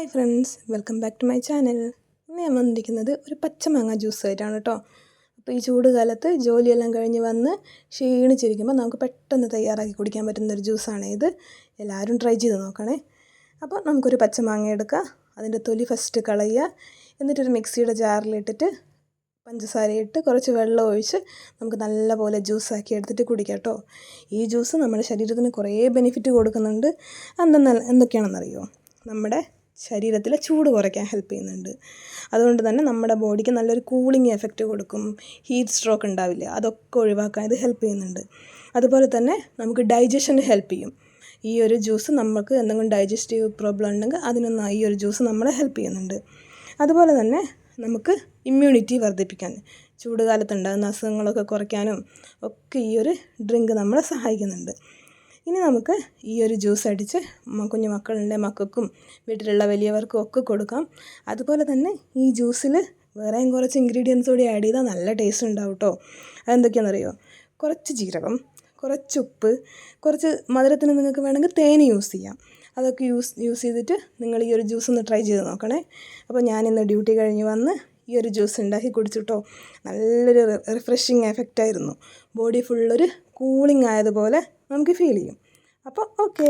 Hi friends, welcome back to my channel. ഇന്ന് ഞാൻ വന്നിരിക്കുന്നത് ഒരു പച്ചമാങ്ങ ജ്യൂസ് ആയിട്ടാണ് കേട്ടോ. അപ്പോൾ ഈ ചൂട് കാലത്ത് ജോലിയെല്ലാം കഴിഞ്ഞ് വന്ന് ക്ഷീണിച്ചിരിക്കുമ്പോൾ നമുക്ക് പെട്ടെന്ന് തയ്യാറാക്കി കുടിക്കാൻ പറ്റുന്നൊരു ജ്യൂസാണ് ഇത്. എല്ലാവരും ട്രൈ ചെയ്ത് നോക്കണേ. അപ്പോൾ നമുക്കൊരു പച്ചമാങ്ങ എടുക്കുക, അതിൻ്റെ തൊലി ഫസ്റ്റ് കളയുക, എന്നിട്ടൊരു മിക്സിയുടെ ജാറിലിട്ടിട്ട് പഞ്ചസാരയിട്ട് കുറച്ച് വെള്ളം ഒഴിച്ച് നമുക്ക് നല്ലപോലെ ജ്യൂസാക്കി എടുത്തിട്ട് കുടിക്കാം കേട്ടോ. ഈ ജ്യൂസ് നമ്മുടെ ശരീരത്തിന് കുറേ ബെനിഫിറ്റ് കൊടുക്കുന്നുണ്ട്. എന്തൊക്കെയാണെന്നറിയോ? നമ്മുടെ ശരീരത്തിലെ ചൂട് കുറയ്ക്കാൻ ഹെൽപ്പ് ചെയ്യുന്നുണ്ട്. അതുകൊണ്ട് തന്നെ നമ്മുടെ ബോഡിക്ക് നല്ലൊരു കൂളിംഗ് എഫക്റ്റ് കൊടുക്കും. ഹീറ്റ് സ്ട്രോക്ക് ഉണ്ടാവില്ല, അതൊക്കെ ഒഴിവാക്കാൻ ഇത് ഹെൽപ്പ് ചെയ്യുന്നുണ്ട്. അതുപോലെ തന്നെ നമുക്ക് ഡൈജഷന് ഹെൽപ്പ് ചെയ്യും. ഈ ഒരു ജ്യൂസ് നമുക്ക് എന്തെങ്കിലും ഡൈജസ്റ്റീവ് പ്രോബ്ലം ഉണ്ടെങ്കിൽ അതിനൊന്നും ഈ ഒരു ജ്യൂസ് നമ്മളെ ഹെൽപ്പ് ചെയ്യുന്നുണ്ട്. അതുപോലെ തന്നെ നമുക്ക് ഇമ്മ്യൂണിറ്റി വർദ്ധിപ്പിക്കാൻ, ചൂട് കാലത്തുണ്ടാകുന്ന അസുഖങ്ങളൊക്കെ കുറയ്ക്കാനും ഒക്കെ ഈ ഒരു ഡ്രിങ്ക് നമ്മളെ സഹായിക്കുന്നുണ്ട്. ഇനി നമുക്ക് ഈ ഒരു ജ്യൂസ് അടിച്ച് കുഞ്ഞു മക്കളുടെ മക്കൾക്കും വീട്ടിലുള്ള വലിയവർക്കും ഒക്കെ കൊടുക്കാം. അതുപോലെ തന്നെ ഈ ജ്യൂസിൽ വേറെയും കുറച്ച് ഇൻഗ്രീഡിയൻസ് കൂടി ആഡ് ചെയ്താൽ നല്ല ടേസ്റ്റ് ഉണ്ടാവും കേട്ടോ. അതെന്തൊക്കെയാണെന്നറിയോ? കുറച്ച് ജീരകം, കുറച്ച് ഉപ്പ്, കുറച്ച് മധുരത്തിന് നിങ്ങൾക്ക് വേണമെങ്കിൽ തേൻ യൂസ് ചെയ്യാം. അതൊക്കെ യൂസ് ചെയ്തിട്ട് നിങ്ങൾ ഈ ഒരു ജ്യൂസ് ഒന്ന് ട്രൈ ചെയ്ത് നോക്കണേ. അപ്പോൾ ഞാനിന്ന് ഡ്യൂട്ടി കഴിഞ്ഞ് വന്ന് ഈ ഒരു ജ്യൂസ് ഉണ്ടാക്കി കുടിച്ചിട്ടോ. നല്ലൊരു റിഫ്രഷിങ് എഫക്റ്റായിരുന്നു. ബോഡി ഫുള്ളൊരു കൂളിംഗ് ആയതുപോലെ നമുക്ക് ഫീൽ ചെയ്യും. അപ്പോൾ ഓക്കെ.